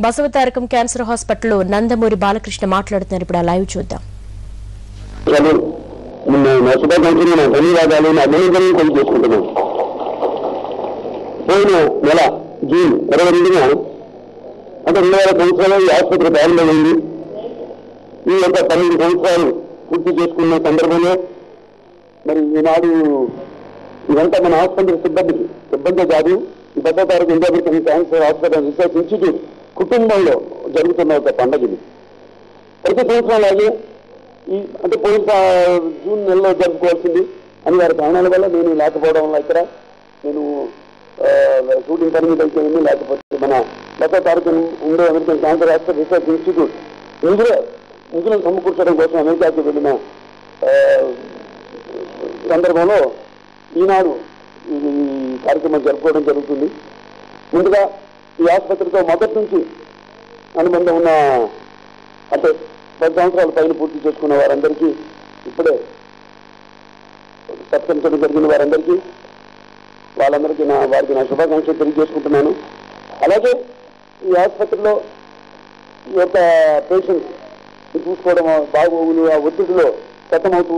Basavatarakam cancer హాస్పిటల్లో నందమూరి బాలకృష్ణ మాట్లాడుతున్నారు. ఇప్పుడు ఆ లైవ్ చూద్దాం. పోయిన నెల జూన్ 22న అంటే 2000 సంవత్సరాలు ఈ ఆసుపత్రి ప్రారంభమైంది. ఈ యొక్క 12 సంవత్సరాలు పూర్తి చేసుకున్న సందర్భంలో మరి ఈనాడు ఇదంతా మన ఆసుపత్రి సిబ్బంది కాదు, ఈ Basavatarakam India cancer hospital research institute కుటుంబంలో జరుగుతున్న ఒక పండుగ ఇది. ప్రతి సంవత్సరం అలాగే అంటే పోయిన జూన్ నెలలో జరుపుకోవాల్సింది అని వారి కారణాల వల్ల నేను లేకపోవడం వల్ల ఇక్కడ నేను షూటింగ్ పని మీద అయితే లేకపోతే మన Basavatarakam India American cancer hospital research institute నిధులను సమకూర్చడం కోసం అమెరికాకి వెళ్ళిన సందర్భంలో ఈనాడు ఈ కార్యక్రమం జరుపుకోవడం జరుగుతుంది. ముందుగా ఈ ఆసుపత్రితో మొదటి నుంచి అనుబంధం ఉన్న అంటే 10 సంవత్సరాల పైన పూర్తి చేసుకున్న వారందరికీ, ఇప్పుడే సత్కరించడం జరిగిన వారందరికీ వారికి నా శుభాకాంక్షలు తెలియజేసుకుంటున్నాను. అలాగే ఈ ఆసుపత్రిలో ఈ యొక్క పేషెంట్ చూసుకోవడం బాగోగులు ఆ ఒత్తిడిలో సతమవుతూ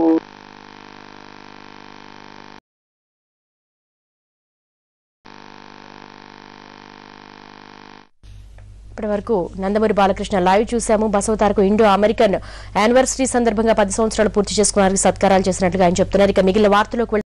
ఇప్పటి వరకు నందమూరి బాలకృష్ణ లైవ్ చూసాము. బసవతారకం ఇండో అమెరికన్ యానివర్సరీ సందర్భంగా 10 సంవత్సరాలు పూర్తి చేసుకున్న వారికి సత్కారాలు చేసినట్లుగా ఆయన చెప్తున్నారు. ఇక మిగిలిన వార్తలకు